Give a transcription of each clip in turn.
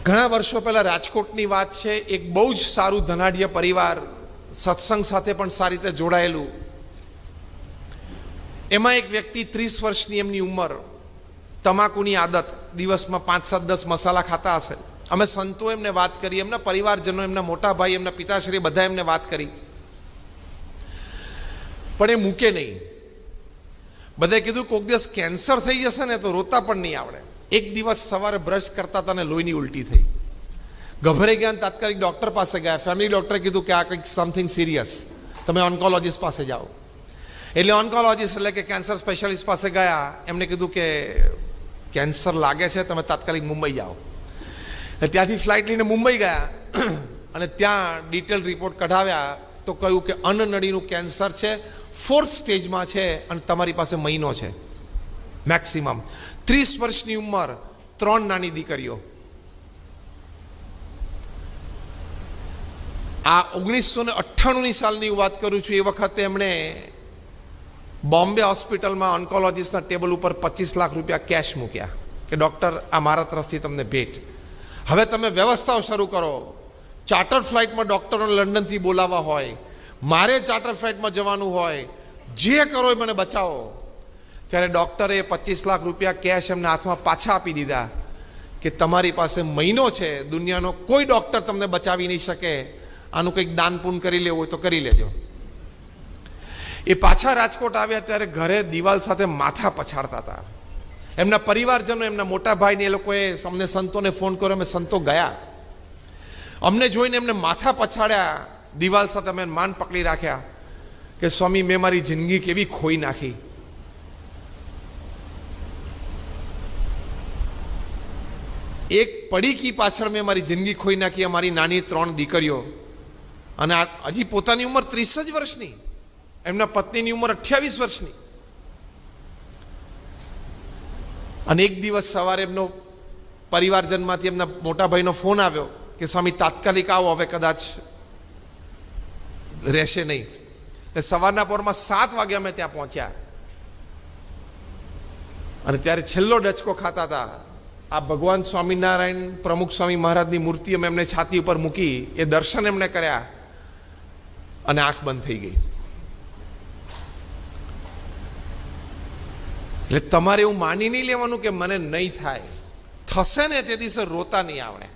ઘણા વર્ષો પહેલાં રાજકોટની વાત છે. એક બહુ જ સારું ધનાઢ્ય પરિવાર, સત્સંગ સાથે પણ સારી રીતે જોડાયેલું. એમાં એક વ્યક્તિ 30 વર્ષની એમની ઉંમર, તમાકુની આદત, દિવસમાં 5-7-10 મસાલા ખાતા હશે. અમે સંતો એમને વાત કરી, એમના પરિવારજનો, એમના મોટા ભાઈ, એમના પિતાશ્રી બધા એમને વાત કરી, પણ એ મૂકે નહીં. બધાએ કીધું કોઈક દિવસ કેન્સર થઈ જશે ને તો રોતા પણ નહીં આવડે. એક દિવસ સવારે બ્રશ કરતા હતા ને લોહીની ઉલટી થઈ. ગભરાઈ ગયા, તાત્કાલિક ડૉક્ટર પાસે ગયા. ફેમિલી ડૉક્ટરે કીધું કે આ કંઈક સમથિંગ સિરિયસ, તમે ઓન્કોલોજીસ્ટ પાસે જાઓ. એટલે ઓન્કોલોજીસ્ટ એટલે કે કેન્સર સ્પેશિયાલિસ્ટ પાસે ગયા. એમને કીધું કે કેન્સર લાગે છે, તમે તાત્કાલિક મુંબઈ જાઓ. ત્યાંથી ફ્લાઇટ લઈને મુંબઈ ગયા અને ત્યાં ડિટેલ રિપોર્ટ કઢાવ્યા તો કહ્યું કે અન્નનળીનું કેન્સર છે, 4th સ્ટેજમાં છે અને તમારી પાસે મહિનો છે મેક્સિમમ. 30 વર્ષની ઉંમર, 3 નાની દીકરીઓ. આ 1998ની સાલની વાત કરું છું. એ વખતે એમણે બોમ્બે હોસ્પિટલમાં ઓન્કોલોજીસ્ટના ટેબલ ઉપર 25 લાખ રૂપિયા કેશ મૂક્યા કે ડૉક્ટર, આ મારા તરફથી તમને ભેટ. હવે તમે વ્યવસ્થાઓ શરૂ કરો. ચાર્ટર્ડ ફ્લાઇટમાં ડૉક્ટરોને લંડનથી બોલાવવા હોય, મારે ચાર્ટર્ડ ફ્લાઇટમાં જવાનું હોય, જે કરો એ મને બચાવો. ત્યારે ડૉક્ટરે 25 લાખ રૂપિયા કેશ એમના હાથમાં પાછા આપી દીધા કે તમારી પાસે મહિનો છે, દુનિયાનો કોઈ ડૉક્ટર તમને બચાવી નહીં શકે, આનું કંઈક દાન પૂન કરી લેવું હોય તો કરી લેજો. એ પાછા રાજકોટ આવ્યા ત્યારે ઘરે દિવાલ સાથે માથા પછાડતા હતા. એમના પરિવારજનો, એમના મોટા ભાઈને, એ લોકોએ અમને સંતોને ફોન કર્યો. અમે સંતો ગયા. અમને જોઈને એમને માથા પછાડ્યા, દિવાલ સાથે અમે માન પકડી રાખ્યા કે સ્વામી, મેં મારી જિંદગી કેવી ખોઈ નાખી. એક પડીકી પાછળ મેં મારી જિંદગી ખોઈ નાખી. અમારી નાની 3 દીકરીઓ, અને હજી પોતાની ઉંમર 30 જ વર્ષની, એમના પત્નીની ઉંમર 28 વર્ષની. અને એક દિવસ સવારે એમનો પરિવારજનમાંથી એમના મોટા ભાઈનો ફોન આવ્યો કે સ્વામી તાત્કાલિક આવો, હવે કદાચ રહેશે નહીં. એટલે સવારના પોરમાં 7 વાગે અમે ત્યાં પહોંચ્યા અને ત્યારે છેલ્લો ડચકો ખાતા હતા. આ ભગવાન સ્વામિનારાયણ પ્રમુખ સ્વામી મહારાજની મૂર્તિ અમે એમને છાતી ઉપર મૂકી, એ દર્શન એમણે કર્યા અને આંખ બંધ થઈ ગઈ. એટલે તમારે એવું માની નહીં લેવાનું કે મને નહીં થાય, થશે ને તે દિવસે રોતા નહીં આવડે.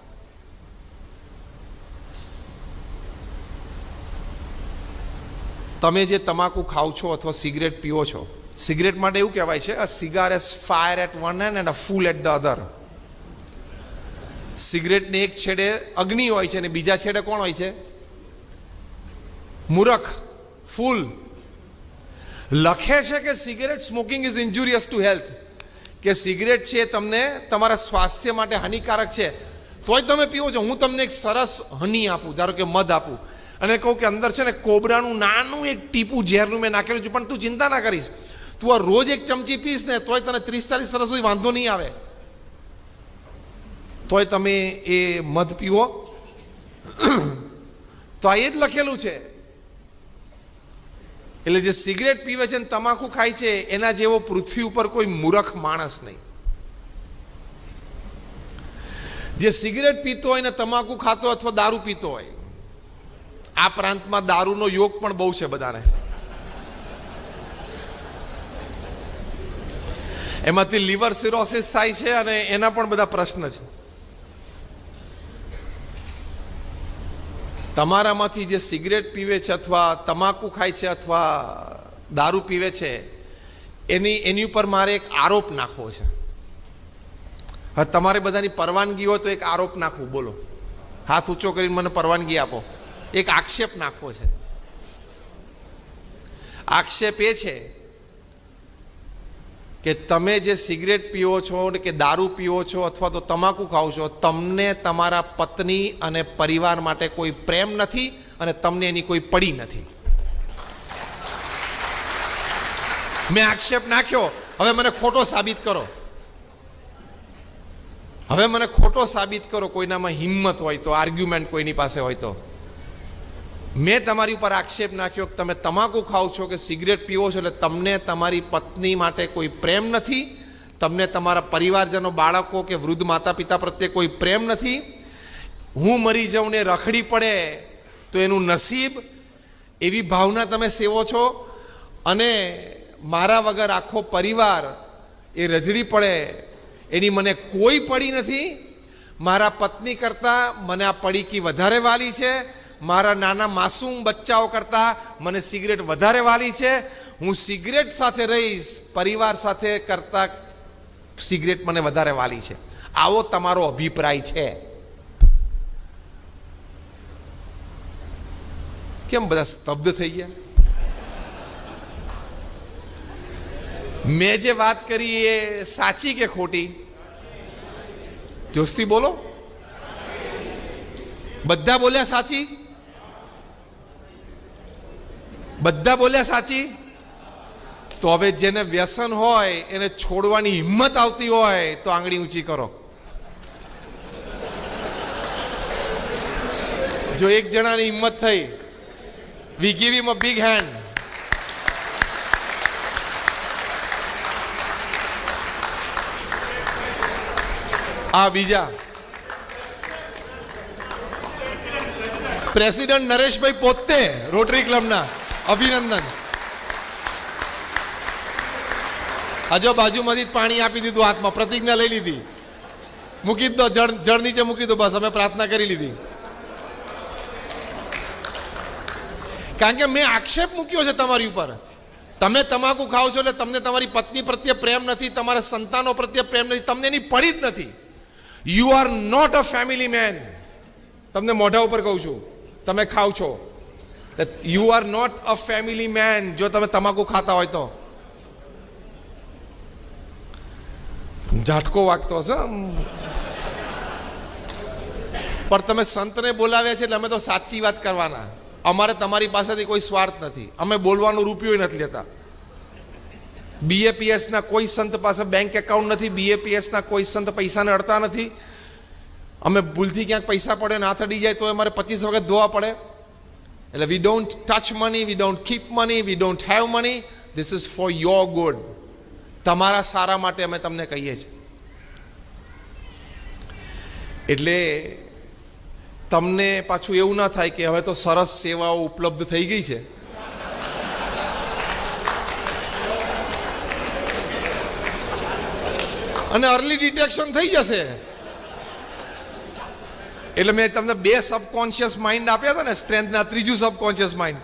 તમે જે તમાકુ ખાઓ છો અથવા સિગરેટ પીવો છો, સિગરેટ માટે એવું કહેવાય છે, a cigar is fire at one end and a fool at the other. સિગરેટને એક છેડે અગ્નિ હોય છે અને બીજા છેડે કોણ હોય છે? મૂર્ખ, ફૂલ. લખે છે કે cigarette smoking is injurious to health, કે સિગરેટ છે તમને તમારા સ્વાસ્થ્ય માટે હાનિકારક છે, તોય તમે પીવો છો. હું તમને એક સરસ હની આપું, ધારો કે મધ આપું, અને કહું કે અંદર છે ને કોબરાનું નાનું એક ટીપું ઝેરનું મેં નાખેલું છે, પણ તું ચિંતા ના કરીશ, તું આ રોજ એક ચમચી પીસ ને તોય તને 30-40 વર્ષ સુધી વાંધો નહીં આવે, તોય તમે એ મધ પીવો. તો આ એ જ લખેલું છે. એટલે જે સિગરેટ પીવે છે ને તમાકુ ખાય છે, એના જેવો પૃથ્વી ઉપર કોઈ મૂર્ખ માણસ નહીં. જે સિગરેટ પીતો હોય ને તમાકુ ખાતો અથવા દારૂ પીતો હોય, આ પ્રાંતમાં દારૂનો યોગ પણ બહુ છે બધાને. એમાંથી લીવર સિરોસિસ થાય છે અને એના પણ બધા પ્રશ્ન છે. તમારામાંથી જે સિગરેટ પીવે છે અથવા તમાકુ ખાય છે અથવા દારૂ પીવે છે, એની ઉપર મારે એક આરોપ નાખવો છે. હવે તમારે બધાની પરવાનગી હોય તો એક આરોપ નાખવું. બોલો, હાથ ઊંચો કરીને મને પરવાનગી આપો. એક આક્ષેપ નાખવો છે. આક્ષેપ એ છે કે તમે જે સિગરેટ પીવો છો કે દારૂ પીવો છો અથવા તો તમાકુ ખાઓ છો, તમને તમારા પત્ની અને પરિવાર માટે કોઈ પ્રેમ નથી અને તમને એની કોઈ પડી નથી. મેં આક્ષેપ નાખ્યો, હવે મને ખોટો સાબિત કરો. હવે મને ખોટો સાબિત કરો. કોઈનામાં હિંમત હોય તો, આર્ગ્યુમેન્ટ કોઈની પાસે હોય તો. મેં તમારી ઉપર આક્ષેપ નાખ્યો કે તમે તમાકુ ખાઓ છો કે સિગરેટ પીવો છો એટલે તમને તમારી પત્ની માટે કોઈ પ્રેમ નથી, તમને તમારા પરિવારજનો, બાળકો કે વૃદ્ધ માતા પિતા પ્રત્યે કોઈ પ્રેમ નથી, હું મરી જાઉં ને રખડી પડે તો એનું નસીબ, એવી ભાવના તમે સેવો છો. અને મારા વગર આખો પરિવાર એ રજડી પડે એની મને કોઈ પડી નથી. મારા પત્ની કરતાં મને આ પડીકી વધારે વાલી છે. મારા નાના માસૂમ બચ્ચાઓ કરતાં મને સિગરેટ વધારે વાલી છે. હું સિગરેટ સાથે રહીશ, પરિવાર સાથે કરતાં સિગરેટ મને વધારે વાલી છે. આવો તમારો અભિપ્રાય છે. કેમ બધા સ્તબ્ધ થઈ ગયા? મેં જે વાત કરી એ સાચી કે ખોટી? જોશથી બોલો. બધા બોલ્યા સાચી? બધા બોલ્યા સાચી? તો હવે જેને વ્યસન હોય એને છોડવાની હિંમત આવતી હોય તો આંગળી ઊંચી કરો. જો એક જણાની હિંમત થઈ, we give him a big hand. આ બીજા પ્રેસિડેન્ટ નરેશભાઈ પોતે રોટરી ક્લબના, અભિનંદન. હજો બાજુમાંથી પાણી આપી દીધું હાથમાં, પ્રતિજ્ઞા લઈ લીધી. મૂકી દો, જળ નીચે મૂકી દો, બસ અમે પ્રાર્થના કરી લીધી. કારણ કે મેં આક્ષેપ મૂક્યો છે તમારી ઉપર. તમે તમાકુ ખાઓ છો એટલે તમને તમારી પત્ની પ્રત્યે પ્રેમ નથી, તમારા સંતાનો પ્રત્યે પ્રેમ નથી, તમને એની પડી જ નથી. You are not a family man. તમને મોઢા ઉપર કહું છું, તમે ખાવ છો. You are not a family man જો તમે તમાકુ ખાતા હોય તો. ઝાટકો વાગતો હશે. પણ તમે સંતને બોલાવ્યા છે એટલે અમે તો સાચી વાત કરવાના. અમારે તમારી પાસેથી કોઈ સ્વાર્થ નથી. અમે બોલવાનું રૂપિયો નથી લેતા. બીએપીએસના કોઈ સંત પાસે બેંક એકાઉન્ટ નથી. બીએપીએસના કોઈ સંત પૈસાને અડતા નથી. અમે ભૂલથી ક્યાંક પૈસા પડે ને હાથ અડી જાય તો અમારે 25 વખત ધોવા પડે. એટલે we don't touch money, we don't keep money, we don't have money. This is for your good. તમારા સારા માટે અમે તમને કહીએ છીએ. એટલે તમને પાછું એવું ના થાય કે હવે તો સરસ સેવાઓ ઉપલબ્ધ થઈ ગઈ છે, અને અર્લી ડિટેક્શન થઈ જશે. એટલે મેં તમને 2 સબકોન્શિયસ માઇન્ડ આપ્યા હતા ને, સ્ટ્રેન્થના. ત્રીજું સબકોન્શિયસ માઇન્ડ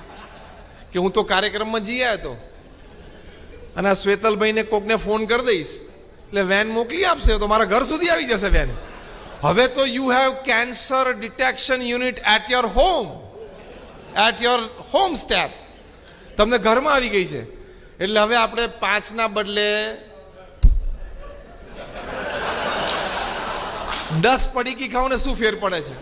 કે હું તો કાર્યક્રમમાં જઈ આવ્યો હતો અને આ શ્વેતલભાઈને કોકને ફોન કરી દઈશ એટલે વેન મોકલી આપશે તો મારા ઘર સુધી આવી જશે વેન. હવે તો you have cancer detection unit at your home, at your home step. તમને ઘરમાં આવી ગઈ છે. એટલે હવે આપણે 5ના બદલે 10 પડીકી ખાવ ને શું ફેર પડે છે?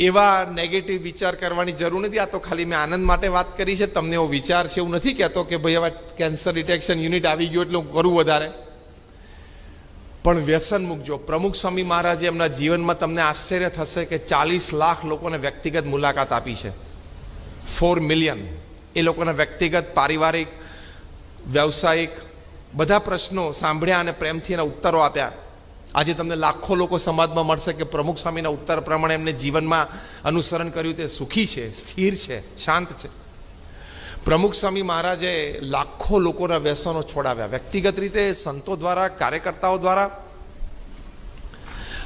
એવા નેગેટિવ વિચાર કરવાની જરૂર નથી. આ તો ખાલી મેં આનંદ માટે વાત કરી છે. તમને એવો વિચાર છે એવું નથી કહેતો કે ભાઈ હવે કેન્સર ડિટેક્શન યુનિટ આવી ગયો એટલે હું કરું વધારે. પણ વ્યસન મૂકજો. પ્રમુખ સ્વામી મહારાજે એમના જીવનમાં તમને આશ્ચર્ય થશે કે 40 લાખ લોકોને વ્યક્તિગત મુલાકાત આપી છે. 4 મિલિયન. એ લોકોના વ્યક્તિગત, પારિવારિક, વ્યવસાયિક બધા પ્રશ્નો સાંભળ્યા અને પ્રેમથી એના ઉત્તરો આપ્યા. આજે તમને લાખો લોકો સમાજમાં મળશે કે પ્રમુખ સ્વામીના ઉત્તર પ્રમાણે એમને જીવનમાં અનુસરણ કર્યું તે સુખી છે, સ્થિર છે, શાંત છે. પ્રમુખ સ્વામી મહારાજે લાખો લોકોના વ્યસનો છોડાવ્યા, વ્યક્તિગત રીતે, સંતો દ્વારા, કાર્યકર્તાઓ દ્વારા.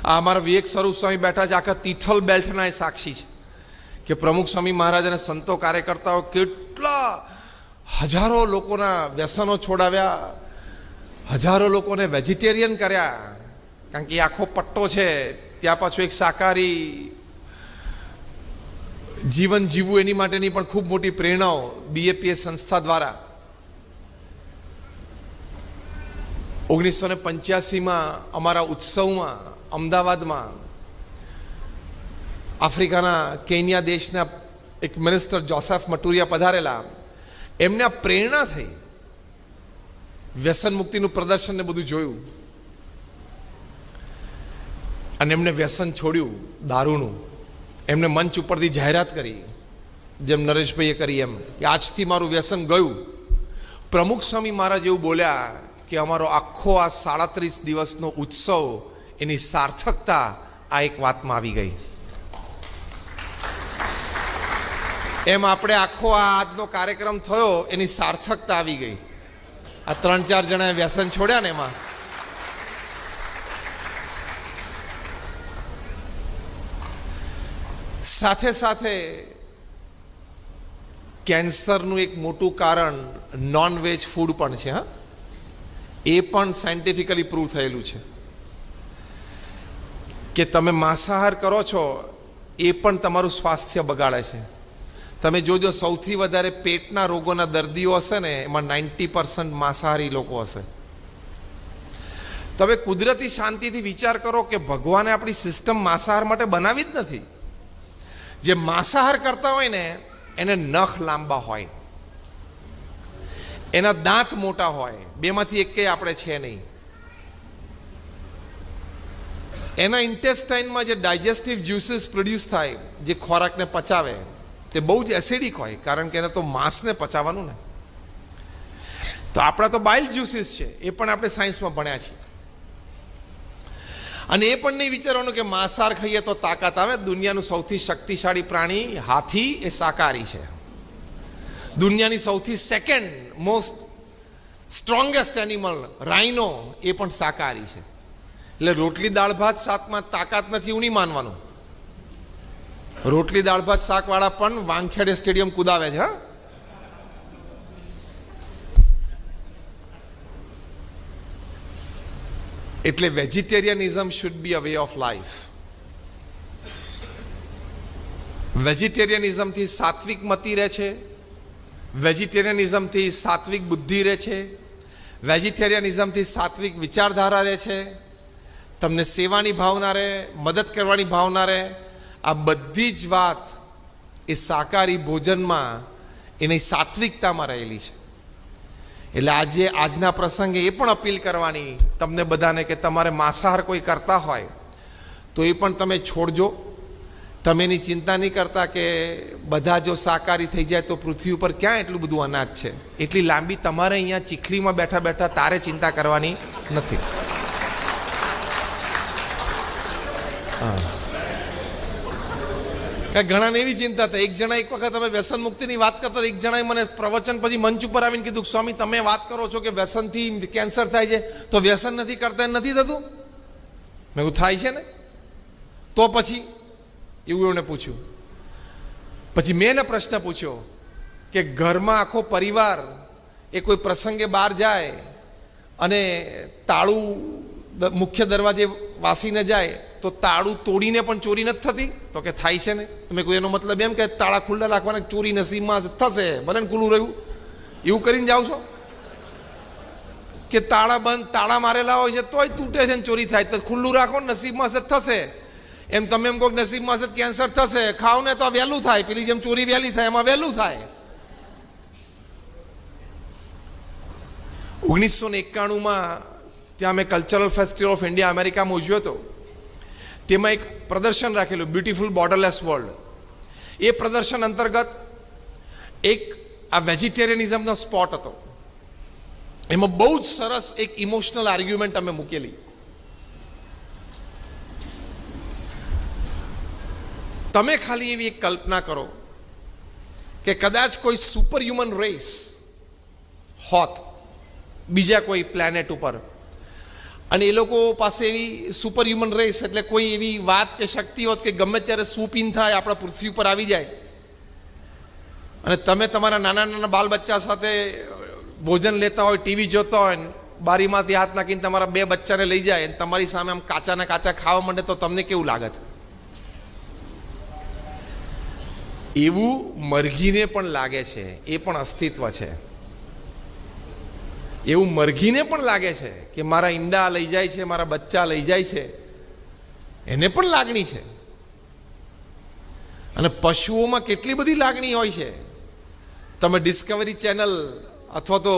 આ અમારા વિવેક સ્વરૂપ સ્વામી બેઠા છે, આખા તિથલ બેલ્ટના એ સાક્ષી છે કે પ્રમુખ સ્વામી મહારાજ અને સંતો, કાર્યકર્તાઓ કેટલા હજારો લોકોના વ્યસનો છોડાવ્યા, હજારો લોકોને વેજીટેરિયન કર્યા. કારણ કે એ આખો પટ્ટો છે, ત્યાં પાછું એક શાકાહારી જીવન જીવવું એની માટેની પણ ખૂબ મોટી પ્રેરણાઓ બીએપીએસ સંસ્થા દ્વારા. 1985માં અમારા ઉત્સવમાં અમદાવાદમાં આફ્રિકાના કેન્યા દેશના એક મિનિસ્ટર જોસેફ મટુરિયા પધારેલા. એમને આ પ્રેરણા થઈ. વ્યસન મુક્તિનું પ્રદર્શન ને બધું જોયું અને એમને વ્યસન છોડ્યું, દારૂનું. એમને મંચ ઉપરથી જાહેરાત કરી, જેમ નરેશભાઈએ કરી એમ, કે આજથી મારું વ્યસન ગયું. પ્રમુખ સ્વામી મહારાજ એવું બોલ્યા કે અમારો આખો આ 37 દિવસનો ઉત્સવ એની સાર્થકતા આ એક વાતમાં આવી ગઈ. એમ આપણે આખો આ આજનો કાર્યક્રમ થયો એની સાર્થકતા આવી ગઈ. આ 3-4 જણાએ વ્યસન છોડ્યા ને એમાં. સાથે સાથે કેન્સરનું એક મોટું કારણ નોન-વેજ ફૂડ પણ છે. હા, એ પણ સાયન્ટિફિકલી પ્રૂવ થયેલું છે કે તમે માંસાહાર કરો છો એ પણ તમારું સ્વાસ્થ્ય બગાડે છે. તમે જોજો સૌથી વધારે પેટના રોગોના દર્દીઓ હશે ને એમાં 90% માંસાહારી લોકો હશે. તમે કુદરતી શાંતિથી વિચાર કરો કે ભગવાને આપણી સિસ્ટમ માંસાહાર માટે બનાવી જ નથી. જે માંસાહાર કરતા હોય ને એને નખ લાંબા હોય, એના દાંત મોટા હોય, બેમાંથી એકેય આપણે છે નહીં. એના ઇન્ટેસ્ટાઇનમાં જે ડાયજેસ્ટિવ જ્યુસીસ પ્રોડ્યુસ થાય, જે ખોરાકને પચાવે, તે બહુ જ એસિડિક હોય, કારણ કે એને તો માંસને પચાવવાનું ને. તો આપણા તો બાઇલ જ્યુસીસ છે, એ પણ આપણે સાયન્સમાં ભણ્યા છીએ. અને એ પણ નહીં વિચારવાનું કે માંસાહાર ખાઈએ તો તાકાત આવે. દુનિયાનું સૌથી શક્તિશાળી પ્રાણી હાથી એ શાકાહારી છે. દુનિયાની સૌથી second most strongest animal rhino એ પણ શાકાહારી છે. એટલે રોટલી દાળ ભાત શાકમાં તાકાત નથી એવું નહીં માનવાનું. રોટલી દાળ ભાત શાકવાળા પણ વાંખેડે સ્ટેડિયમ કુદાવે છે. હા, એટલે vegetarianism should be a way of life. વેજીટેરિયનિઝમથી સાત્વિક મતિ રહે છે, વેજીટેરિયનિઝમથી સાત્વિક બુદ્ધિ રહે છે, વેજીટેરિયનિઝમથી સાત્વિક વિચારધારા રહે છે, તમને સેવાની ભાવના રહે, મદદ કરવાની ભાવના રહે. આ બધી જ વાત એ શાકાહારી ભોજનમાં એની સાત્વિકતામાં રહેલી છે. એટલે આજે આજના પ્રસંગે એ પણ અપીલ કરવાની તમને બધાને કે તમારે માંસાહાર કોઈ કરતા હોય તો એ પણ તમે છોડજો. તમે એની ચિંતા નહીં કરતા કે બધા જો શાકાહારી થઈ જાય તો પૃથ્વી ઉપર ક્યાં એટલું બધું અનાજ છે. એટલી લાંબી તમારે અહીંયા ચીખલીમાં બેઠા બેઠા તારે ચિંતા કરવાની નથી. ઘણાને એવી ચિંતા થાય. એક જણા એક વખત અમે વ્યસન મુક્તિની વાત કરતા, એક જણાએ મને પ્રવચન પછી મંચ ઉપર આવીને કીધું, સ્વામી તમે વાત કરો છો કે વ્યસનથી કેન્સર થાય છે, તો વ્યસન નથી કરતા નથી થતું? મેં કહ્યું થાય છે ને, તો પછી એવું એમણે પૂછ્યું. પછી મેં એને પ્રશ્ન પૂછ્યો કે ઘરમાં આખો પરિવાર એ કોઈ પ્રસંગે બહાર જાય અને તાળું મુખ્ય દરવાજે વાસીને જાય તો તાળું તોડીને પણ ચોરી નથી થતી? તો કે થાય છે ને. તમે કોઈ એનો મતલબ એમ કે તાળા ખુલ્લા રાખવાના, ચોરી નસીબમાં થશે, ભલે ને ખુલ્લું રહ્યું, એવું કરીને જાઓ છો? કે તાળા બંધ, તાળા મારેલા હોય છે તોય તૂટે છે ને ચોરી થાય, તો ખુલ્લું રાખો, નસીબમાં છે થશે. એમ તમે એમ કહો નસીબમાં છે કેન્સર થશે, ખાવ ને તો વહેલું થાય, પેલી જેમ ચોરી વહેલી થાય એમાં વહેલું થાય. 1991માં ત્યાં મેં કલ્ચરલ ફેસ્ટિવલ ઓફ ઇન્ડિયા અમેરિકામાં ઉજવ્યો હતો. તેમાં એક પ્રદર્શન રાખેલું, બ્યુટીફુલ બોર્ડરલેસ વર્લ્ડ. એ પ્રદર્શન અંતર્ગત એક આ વેજીટેરિયનિઝમનો સ્પોટ હતો. એમાં બહુ જ સરસ એક ઇમોશનલ આર્ગ્યુમેન્ટ અમે મૂકેલી. તમે ખાલી એવી એક કલ્પના કરો કે કદાચ કોઈ સુપર હ્યુમન રેસ હોત બીજા કોઈ પ્લેનેટ ઉપર, અને એ લોકો પાસે એવી સુપર હ્યુમન રેસ એટલે કોઈ એવી વાત કે શક્તિ હોત કે ગમે ત્યારે સુપીન થાય આપણા પૃથ્વી ઉપર આવી જાય, અને તમે તમારા નાના નાના બાલ બચ્ચા સાથે ભોજન લેતા હોય, ટીવી જોતા હોય, બારીમાંથી હાથ નાખીને તમારા 2 બચ્ચાને લઈ જાય અને તમારી સામે આમ કાચાના કાચા ખાવા માંડે, તો તમને કેવું લાગે? એવું મરઘીને પણ લાગે છે, એ પણ અસ્તિત્વ છે. એવું મરઘીને પણ લાગે છે કે મારા ઈંડા લઈ જાય છે, મારા બચ્ચા લઈ જાય છે, એને પણ લાગણી છે. અને પશુઓમાં કેટલી બધી લાગણી હોય છે. તમે ડિસ્કવરી ચેનલ અથવા તો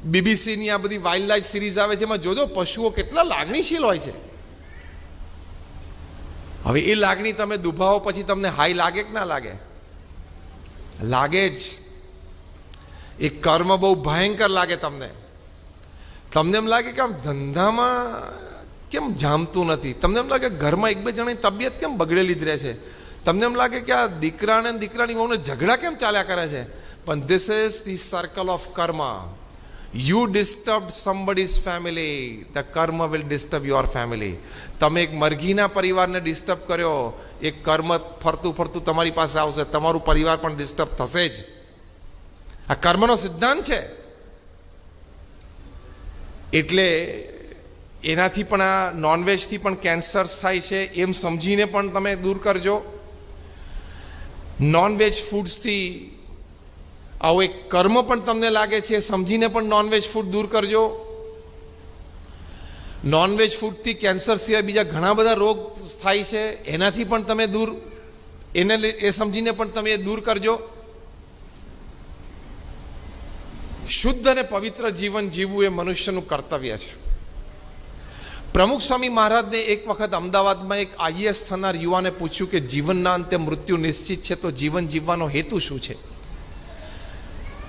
બીબીસીની આ બધી વાઇલ્ડ લાઈફ સિરીઝ આવે છે, એમાં જોજો પશુઓ કેટલા લાગણીશીલ હોય છે. હવે એ લાગણી તમે દુભાવો પછી તમને હાઈ લાગે કે ના લાગે? લાગે જ. એ કર્મ બહુ ભયંકર લાગે તમને. તમને એમ લાગે કે આમ ધંધામાં કેમ જામતું નથી, તમને એમ લાગે ઘરમાં એક બે જણાની તબિયત કેમ બગડેલી જ રહે છે, તમને એમ લાગે કે આ દીકરાને દીકરાની વહુને ઝઘડા કેમ ચાલ્યા કરે છે. પણ this is the circle of karma. You disturb somebody's family, the karma will disturb your family. તમે એક મરઘીના પરિવારને ડિસ્ટર્બ કર્યો, એક કર્મ ફરતું ફરતું તમારી પાસે આવશે, તમારું પરિવાર પણ ડિસ્ટર્બ થશે જ. આ કર્મનો સિદ્ધાંત છે. એટલે એનાથી પણ આ નોનવેજથી પણ કેન્સર થાય છે એમ સમજીને પણ તમે દૂર કરજો. નોનવેજ ફૂડ્સથી આવો એક કર્મ પણ તમને લાગે છે સમજીને પણ નોનવેજ ફૂડ દૂર કરજો. નોનવેજ ફૂડથી કેન્સર સિવાય બીજા ઘણા બધા રોગ થાય છે, એનાથી પણ તમે દૂર, એ સમજીને પણ તમે એ દૂર કરજો. શુદ્ધ અને પવિત્ર જીવન જીવવું એ મનુષ્યનું કર્તવ્ય છે. પ્રમુખ સ્વામી મહારાજને એક વખત અમદાવાદમાં એક આઈએએસ થનાર યુવાને પૂછ્યું કે જીવનના અંતે મૃત્યુ નિશ્ચિત છે તો જીવન જીવવાનો હેતુ શું છે.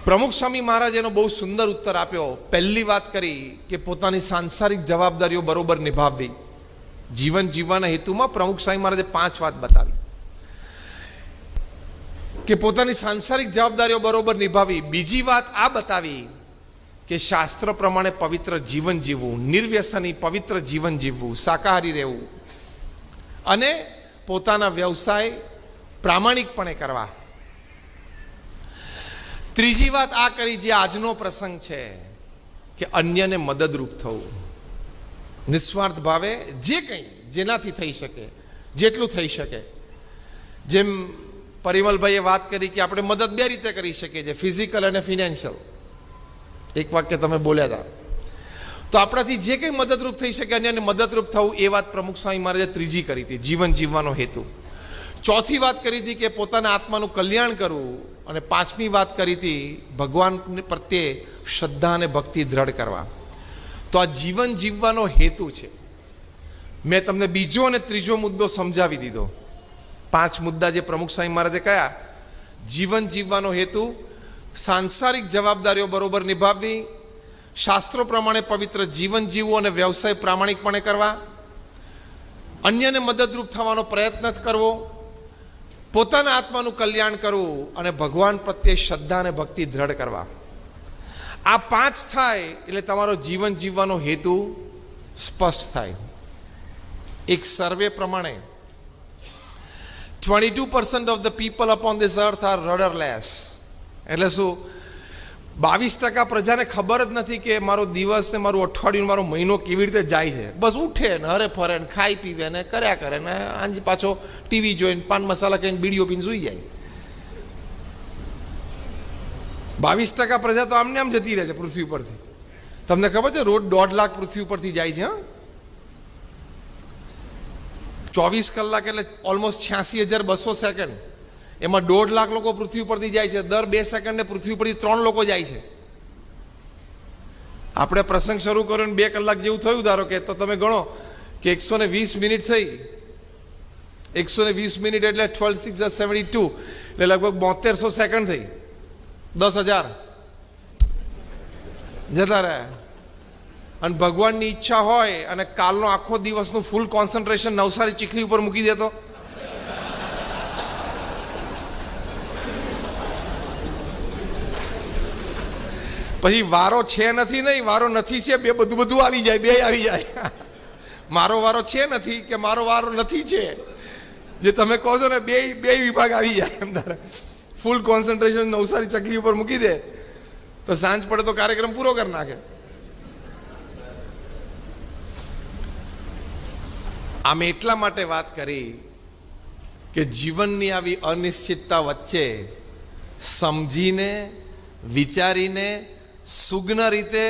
પ્રમુખ સ્વામી મહારાજ એનો બહુ સુંદર ઉત્તર આપ્યો. પહેલી વાત કરી કે પોતાની સાંસારિક જવાબદારીઓ બરોબર નિભાવવી. જીવન જીવવાના હેતુમાં પ્રમુખ સ્વામી મહારાજે 5 વાત બતાવી કે પોતાની સાંસારિક જવાબદારીઓ બરોબર નિભાવી. બીજી વાત આ બતાવી કે શાસ્ત્ર પ્રમાણે પવિત્ર જીવન જીવવું, નિર્વ્યસની પવિત્ર જીવન જીવવું, શાકાહારી રહેવું અને પોતાના વ્યવસાય પ્રામાણિકપણે કરવા. ત્રીજી વાત આ કરી જે આજનો પ્રસંગ છે કે અન્યને મદદરૂપ થવું, નિસ્વાર્થ ભાવે જે કંઈ જેનાથી થઈ શકે જેટલું થઈ શકે. જેમ પરિમલભાઈએ વાત કરી કે આપણે મદદ 2 રીતે કરી શકીએ છીએ, ફિઝિકલ અને ફિનાન્શિયલ. એક વાક્ય તમે બોલ્યા હતા. તો આપણાથી જે કંઈ મદદરૂપ થઈ શકે અન્યને મદદરૂપ થવું, એ વાત પ્રમુખ સ્વામી મહારાજે ત્રીજી કરી હતી, જીવન જીવવાનો હેતુ. ચોથી વાત કરી હતી કે પોતાના આત્માનું કલ્યાણ કરવું અને 5મી વાત કરી હતી ભગવાન પ્રત્યે શ્રદ્ધા અને ભક્તિ દ્રઢ કરવા. તો આ જીવન જીવવાનો હેતુ છે. મેં તમને બીજો અને ત્રીજો મુદ્દો સમજાવી દીધો. 5 મુદ્દા જે પ્રમુખ સ્વામી મહારાજે કયા: જીવન જીવવાનો હેતુ, સાંસારિક જવાબદારીઓ બરોબર નિભાવવી, શાસ્ત્રો પ્રમાણે પવિત્ર જીવન જીવવું અને વ્યવસાય પ્રામાણિકપણે કરવા, અન્યને મદદરૂપ થવાનો પ્રયત્ન કરવો, પોતાના આત્માનું કલ્યાણ કરવું અને ભગવાન પ્રત્યે શ્રદ્ધા અને ભક્તિ દ્રઢ કરવા. આ 5 થાય એટલે તમારો જીવન જીવવાનો હેતુ સ્પષ્ટ થાય. એક સર્વે પ્રમાણે 22% of the people upon this earth are rudderless. એટલે શું? 22% પ્રજાને ખબર જ નથી કે મારો દિવસ ને મારું અઠવાડિયું મારો મહિનો કેવી રીતે જાય છે. બસ ઉઠે ને હરે ફરે ને ખાઈ પીવે ને કર્યા કરે ને આંજી પાછો ટીવી જોઈને પાન મસાલા ખાઈને બીડીઓ પીને સૂઈ જાય. 22% પ્રજા તો આમને આમ જતી રહે છે પૃથ્વી પરથી. તમને ખબર છે રોજ 1.5 લાખ પૃથ્વી પરથી જાય છે. 24 કલાક એટલે ઓલમોસ્ટ 86,200 સેકન્ડ. એમાં 1.5 લાખ લોકો પૃથ્વી પરથી જાય છે. દર 2 સેકન્ડે પૃથ્વી પરથી 3 લોકો જાય છે. આપણે પ્રસંગ શરૂ કર્યો ને 2 કલાક જેવું થયું ધારો કે, તો તમે ગણો કે 120 મિનિટ થઈ. 120 મિનિટ એટલે 12 6 72 એટલે લગભગ 7200 સેકન્ડ થઈ. 10,000 જતા રહ્યા. અને ભગવાનની ઈચ્છા હોય અને કાલનો આખો દિવસનું ફૂલ કોન્સન્ટ્રેશન નવસારી ચીખલી ઉપર મૂકી દેતો, પછી વારો છે નથી નહીં, વારો નથી છે બે, બધું આવી જાય, બે આવી જાય. મારો વારો છે નથી કે મારો વારો નથી છે, જે તમે કહો છો ને બે વિભાગ આવી જાય. ફૂલ કોન્સન્ટ્રેશન નવસારી ચકલી ઉપર મૂકી દે તો સાંજ પડે તો કાર્યક્રમ પૂરો કરી નાખે. આમ એટલા માટે વાત કરી કે જીવનની આવી અનિશ્ચિતતા વચ્ચે સમજીને વિચારીને સુગ્ન રીતે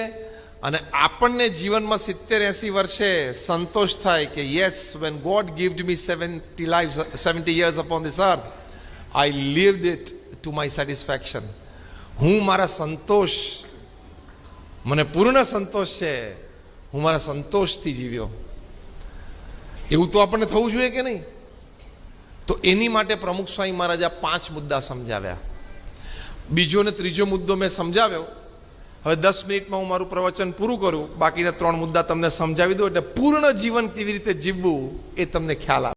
અને આપણને જીવનમાં 70-80 વર્ષે સંતોષ થાય કે yes, when God gave me 70 years upon this earth, I lived it to my satisfaction. હું મારા સંતોષ, મને પૂર્ણ સંતોષ છે, હું મારા સંતોષથી જીવ્યો. એવું તો આપણને થવું જોઈએ કે નહીં? તો એની માટે પ્રમુખ સ્વામી મહારાજે 5 મુદ્દા સમજાવ્યા. બીજો ને ત્રીજો મુદ્દો મેં સમજાવ્યો. હવે 10 મિનિટમાં હું મારું પ્રવચન પૂરું કરું, બાકીના 3 મુદ્દા તમને સમજાવી દઉં એટલે પૂર્ણ જીવન કેવી રીતે જીવવું એ તમને ખ્યાલ આવે.